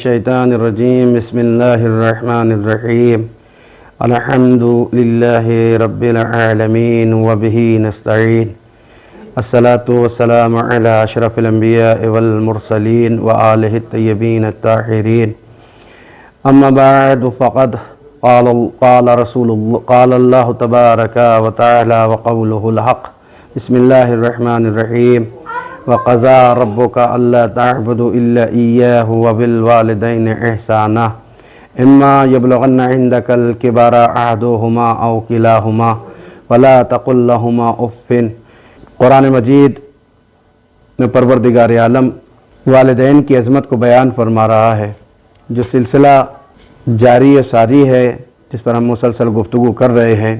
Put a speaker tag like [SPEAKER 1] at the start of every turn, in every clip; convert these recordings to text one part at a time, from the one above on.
[SPEAKER 1] الشیطان الرجیم بسم اللہ الرحمن الرحیم الحمد للہ رب العالمین وبہ نستعین الصلاۃ والسلام علی اشرف الانبیاء والمرسلین وآلہ الطیبین الطاہرین اما بعد فقد قال اللہ تبارک وتعالی وقولہ الحق بسم اللہ الرحمن الرحیم وَقَضَى رَبُّكَ أَلَّا تَعْبُدُوا إِلَّا إِيَّاهُ وَبِالْوَالِدَيْنِ إِحْسَانًا إِمَّا يَبْلُغَنَّ عِندَكَ الْكِبَرَ أَحَدُهُمَا أَوْ كِلَاهُمَا وَلَا تَقُل لَّهُمَا أُفٍّ۔ قرآن مجید میں پروردگار عالم والدین کی عظمت کو بیان فرما رہا ہے، جو سلسلہ جاری و ساری ہے جس پر ہم مسلسل گفتگو کر رہے ہیں۔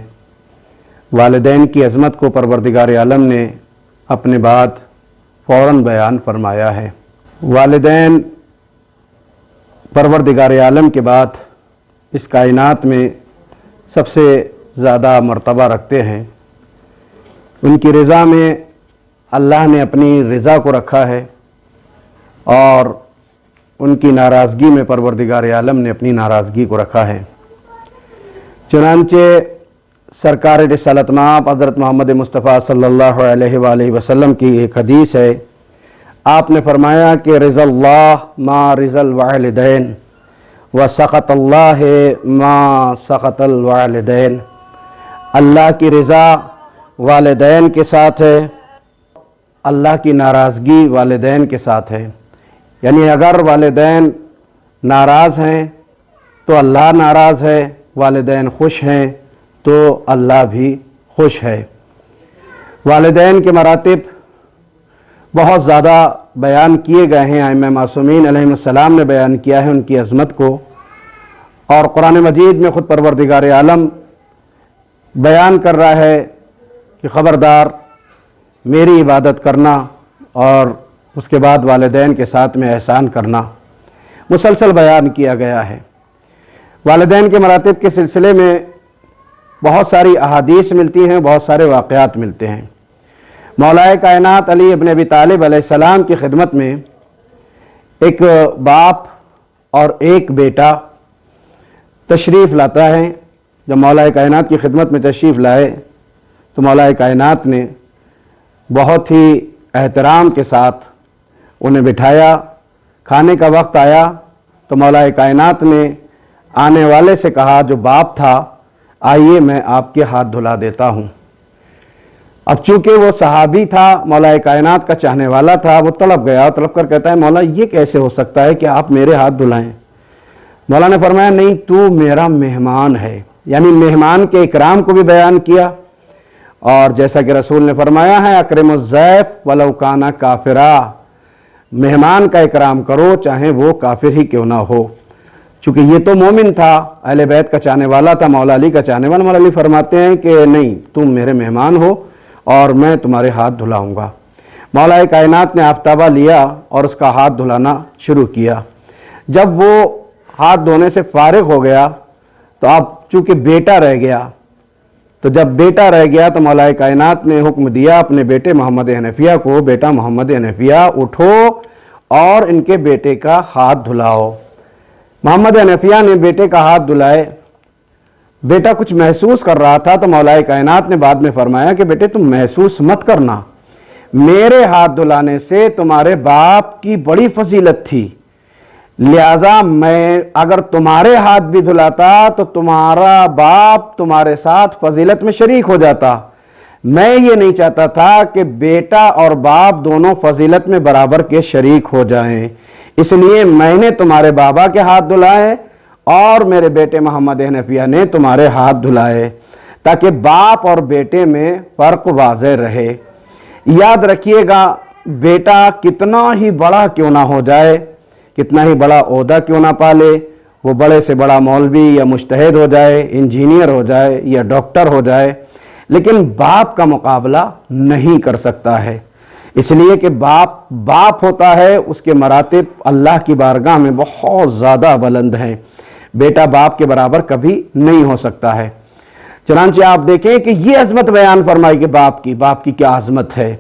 [SPEAKER 1] والدین کی عظمت کو پروردگار عالم نے اپنے بعد فوراً بیان فرمایا ہے۔ والدین پروردگار عالم کے بعد اس کائنات میں سب سے زیادہ مرتبہ رکھتے ہیں۔ ان کی رضا میں اللہ نے اپنی رضا کو رکھا ہے اور ان کی ناراضگی میں پروردگار عالم نے اپنی ناراضگی کو رکھا ہے۔ چنانچہ سرکار رسالت مآب حضرت محمد مصطفیٰ صلی اللہ علیہ وآلہ وسلم کی ایک حدیث ہے، آپ نے فرمایا کہ رضا اللہ ما رضا الوالدین وسخط اللہ ما سخط الوالدین۔ اللہ کی رضا والدین کے ساتھ ہے، اللہ کی ناراضگی والدین کے ساتھ ہے۔ یعنی اگر والدین ناراض ہیں تو اللہ ناراض ہے، والدین خوش ہیں تو اللہ بھی خوش ہے۔ والدین کے مراتب بہت زیادہ بیان کیے گئے ہیں، ائمہ معصومین علیہ السلام نے بیان کیا ہے ان کی عظمت کو، اور قرآن مجید میں خود پروردگار عالم بیان کر رہا ہے کہ خبردار میری عبادت کرنا اور اس کے بعد والدین کے ساتھ میں احسان کرنا مسلسل بیان کیا گیا ہے۔ والدین کے مراتب کے سلسلے میں بہت ساری احادیث ملتی ہیں، بہت سارے واقعات ملتے ہیں۔ مولا کائنات علی ابن ابی طالب علیہ السلام کی خدمت میں ایک باپ اور ایک بیٹا تشریف لاتا ہے۔ جب مولا کائنات کی خدمت میں تشریف لائے تو مولا کائنات نے بہت ہی احترام کے ساتھ انہیں بٹھایا۔ کھانے کا وقت آیا تو مولا کائنات نے آنے والے سے کہا، جو باپ تھا، آئیے میں آپ کے ہاتھ دھلا دیتا ہوں۔ اب چونکہ وہ صحابی تھا، مولا کائنات کا چاہنے والا تھا، وہ طلب گیا، طلب کر کہتا ہے مولا یہ کیسے ہو سکتا ہے کہ آپ میرے ہاتھ دھلائیں؟ مولا نے فرمایا نہیں، تو میرا مہمان ہے، یعنی مہمان کے اکرام کو بھی بیان کیا۔ اور جیسا کہ رسول نے فرمایا ہے اکرم الضیف ولو کان کافرا، مہمان کا اکرام کرو چاہے وہ کافر ہی کیوں نہ ہو۔ چونکہ یہ تو مومن تھا، اہل بیت کا چاہنے والا تھا، مولا علی کا چاہنے والا، مولا علی فرماتے ہیں کہ نہیں، تم میرے مہمان ہو اور میں تمہارے ہاتھ دھلاؤں گا۔ مولا کائنات نے آفتابہ لیا اور اس کا ہاتھ دھلانا شروع کیا۔ جب وہ ہاتھ دھونے سے فارغ ہو گیا تو اب چونکہ بیٹا رہ گیا، تو جب بیٹا رہ گیا تو مولا کائنات نے حکم دیا اپنے بیٹے محمد حنفیہ کو، بیٹا محمد حنفیہ اٹھو اور ان کے بیٹے کا ہاتھ دھلاؤ۔ محمد حنفیہ نے بیٹے کا ہاتھ دھلائے۔ بیٹا کچھ محسوس کر رہا تھا تو مولا کائنات نے بعد میں فرمایا کہ بیٹے تم محسوس مت کرنا، میرے ہاتھ دھلانے سے تمہارے باپ کی بڑی فضیلت تھی، لہذا میں اگر تمہارے ہاتھ بھی دھلاتا تو تمہارا باپ تمہارے ساتھ فضیلت میں شریک ہو جاتا۔ میں یہ نہیں چاہتا تھا کہ بیٹا اور باپ دونوں فضیلت میں برابر کے شریک ہو جائیں، اس لیے میں نے تمہارے بابا کے ہاتھ دھلائے اور میرے بیٹے محمد حنفیہ نے تمہارے ہاتھ دھلائے، تاکہ باپ اور بیٹے میں فرق واضح رہے۔ یاد رکھیے گا، بیٹا کتنا ہی بڑا کیوں نہ ہو جائے، کتنا ہی بڑا عہدہ کیوں نہ پالے، وہ بڑے سے بڑا مولوی یا مجتہد ہو جائے، انجینئر ہو جائے یا ڈاکٹر ہو جائے، لیکن باپ کا مقابلہ نہیں کر سکتا ہے، اس لیے کہ باپ ہوتا ہے، اس کے مراتب اللہ کی بارگاہ میں بہت زیادہ بلند ہیں، بیٹا باپ کے برابر کبھی نہیں ہو سکتا ہے۔ چنانچہ آپ دیکھیں کہ یہ عظمت بیان فرمائی کہ باپ کی کیا عظمت ہے۔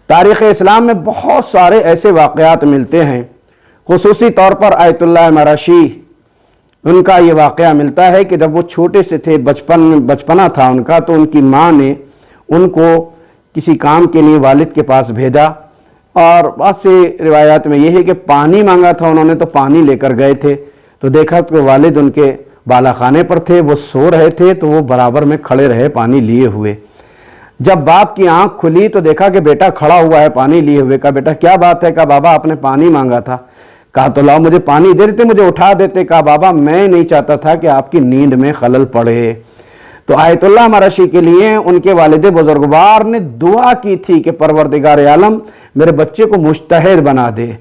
[SPEAKER 1] تاریخ اسلام میں بہت سارے ایسے واقعات ملتے ہیں، خصوصی طور پر آیت اللہ مراشی، ان کا یہ واقعہ ملتا ہے کہ جب وہ چھوٹے سے تھے، بچپنا تھا ان کا، تو ان کی ماں نے ان کو کسی کام کے لیے والد کے پاس بھیجا، اور بہت سی روایات میں یہ ہے کہ پانی مانگا تھا انہوں نے، تو پانی لے کر گئے تھے، تو دیکھا کہ والد ان کے بالا خانے پر تھے، وہ سو رہے تھے، تو وہ برابر میں کھڑے رہے پانی لیے ہوئے۔ جب باپ کی آنکھ کھلی تو دیکھا کہ بیٹا کھڑا ہوا ہے پانی لیے ہوئے۔ کہا بیٹا کیا بات ہے؟ کہا بابا آپ نے پانی مانگا تھا۔ کہا تو لاؤ مجھے پانی دے دیتے، مجھے اٹھا دیتے۔ کہا بابا میں نہیں چاہتا تھا کہ آپ کی نیند میں خلل پڑے۔ تو آیت اللہ مراشی کے لیے ان کے والد بزرگوار نے دعا کی تھی کہ پروردگار عالم میرے بچے کو مجتہد بنا دے،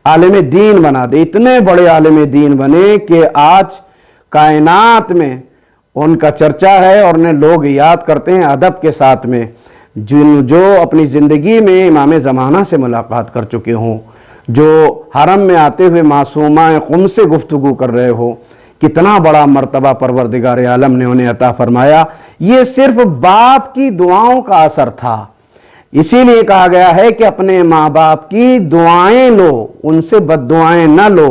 [SPEAKER 1] عالم دین بنا دے، اتنے بڑے عالم دین بنے کہ آج کائنات میں ان کا چرچا ہے اور انہیں لوگ یاد کرتے ہیں ادب کے ساتھ میں، جو اپنی زندگی میں امام زمانہ سے ملاقات کر چکے ہوں، جو حرم میں آتے ہوئے معصومہ قم سے گفتگو کر رہے ہو۔ کتنا بڑا مرتبہ پروردگار عالم نے انہیں عطا فرمایا۔ یہ صرف باپ کی دعاؤں کا اثر تھا، اسی لیے کہا گیا ہے کہ اپنے ماں باپ کی دعائیں لو، ان سے بد دعائیں نہ لو،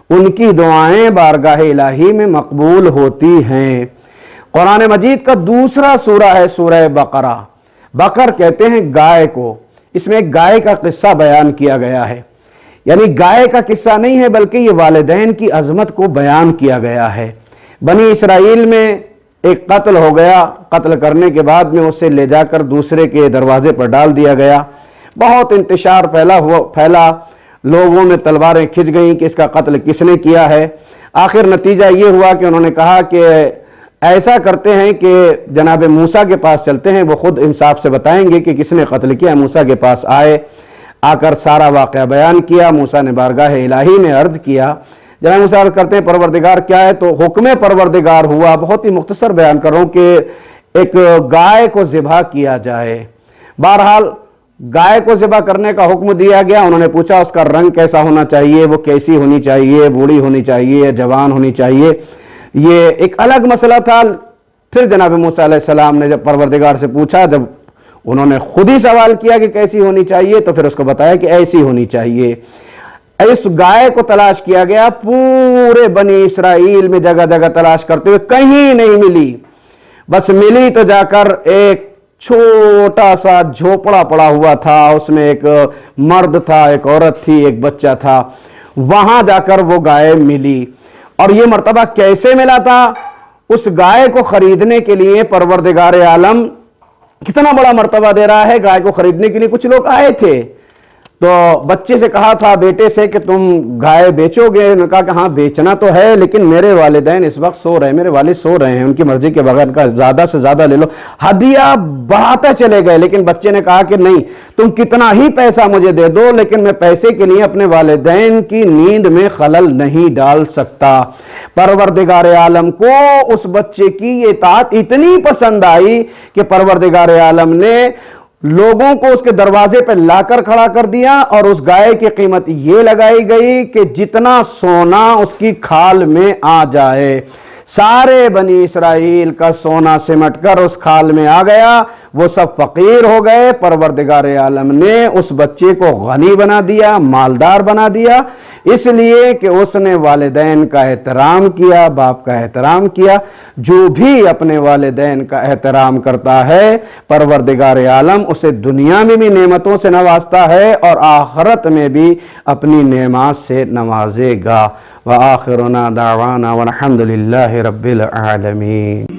[SPEAKER 1] ان کی دعائیں بارگاہ الہی میں مقبول ہوتی ہیں۔ قرآن مجید کا دوسرا سورہ ہے سورہ بقرہ۔ بقر کہتے ہیں گائے کو، اس میں ایک گائے کا قصہ بیان کیا گیا ہے، یعنی گائے کا قصہ نہیں ہے بلکہ یہ والدین کی عظمت کو بیان کیا گیا ہے۔ بنی اسرائیل میں ایک قتل ہو گیا، قتل کرنے کے بعد میں اسے لے جا کر دوسرے کے دروازے پر ڈال دیا گیا، بہت انتشار پھیلا، لوگوں میں تلواریں کھنچ گئیں کہ اس کا قتل کس نے کیا ہے۔ آخر نتیجہ یہ ہوا کہ انہوں نے کہا کہ ایسا کرتے ہیں کہ جناب موسیٰ کے پاس چلتے ہیں، وہ خود انصاف سے بتائیں گے کہ کس نے قتل کیا۔ موسیٰ کے پاس آئے، آ کر سارا واقعہ بیان کیا۔ موسیٰ نے بارگاہ الہی میں عرض کیا، جناب موسیٰ عرض کرتے ہیں پروردگار کیا ہے؟ تو حکم پروردگار ہوا، بہت ہی مختصر بیان کر رہا ہوں، کہ ایک گائے کو ذبح کیا جائے۔ بہرحال گائے کو ذبح کرنے کا حکم دیا گیا۔ انہوں نے پوچھا اس کا رنگ کیسا ہونا چاہیے، وہ کیسی ہونی چاہیے، بوڑھی ہونی چاہیے، جوان ہونی چاہیے، یہ ایک الگ مسئلہ تھا۔ پھر جناب موسیٰ علیہ السلام نے جب پروردگار سے پوچھا، جب انہوں نے خود ہی سوال کیا کہ کیسی ہونی چاہیے، تو پھر اس کو بتایا کہ ایسی ہونی چاہیے۔ اس گائے کو تلاش کیا گیا، پورے بنی اسرائیل میں جگہ جگہ تلاش کرتے ہوئے کہیں نہیں ملی، بس ملی تو جا کر ایک چھوٹا سا جھوپڑا پڑا ہوا تھا، اس میں ایک مرد تھا، ایک عورت تھی، ایک بچہ تھا، وہاں جا کر وہ گائے ملی۔ اور یہ مرتبہ کیسے ملا تھا؟ اس گائے کو خریدنے کے لیے پروردگار عالم کتنا بڑا مرتبہ دے رہا ہے، گائے کو خریدنے کے لیے کچھ لوگ آئے تھے، تو بچے سے کہا تھا، بیٹے سے، کہ تم گائے بیچو گے؟ انہوں نے کہا کہ ہاں بیچنا تو ہے، لیکن میرے والدین اس وقت سو رہے ہیں، میرے والد سو رہے ہیں، ان کی مرضی کے بغیر کا زیادہ سے زیادہ لے لو۔ ہدیہ بڑھاتے چلے گئے، لیکن بچے نے کہا کہ نہیں، تم کتنا ہی پیسہ مجھے دے دو، لیکن میں پیسے کے لیے اپنے والدین کی نیند میں خلل نہیں ڈال سکتا۔ پروردگار عالم کو اس بچے کی یہ اطاعت اتنی پسند آئی کہ پروردگار عالم نے لوگوں کو اس کے دروازے پہ لا کر کھڑا کر دیا، اور اس گائے کی قیمت یہ لگائی گئی کہ جتنا سونا اس کی کھال میں آ جائے۔ سارے بنی اسرائیل کا سونا سمٹ کر اس کھال میں آ گیا، وہ سب فقیر ہو گئے۔ پروردگار عالم نے اس بچے کو غنی بنا دیا، مالدار بنا دیا، اس لیے کہ اس نے والدین کا احترام کیا، باپ کا احترام کیا۔ جو بھی اپنے والدین کا احترام کرتا ہے، پروردگار عالم اسے دنیا میں بھی نعمتوں سے نوازتا ہے اور آخرت میں بھی اپنی نعمات سے نوازے گا۔ وآخرنا دعوانا والحمد للہ رب العالمین۔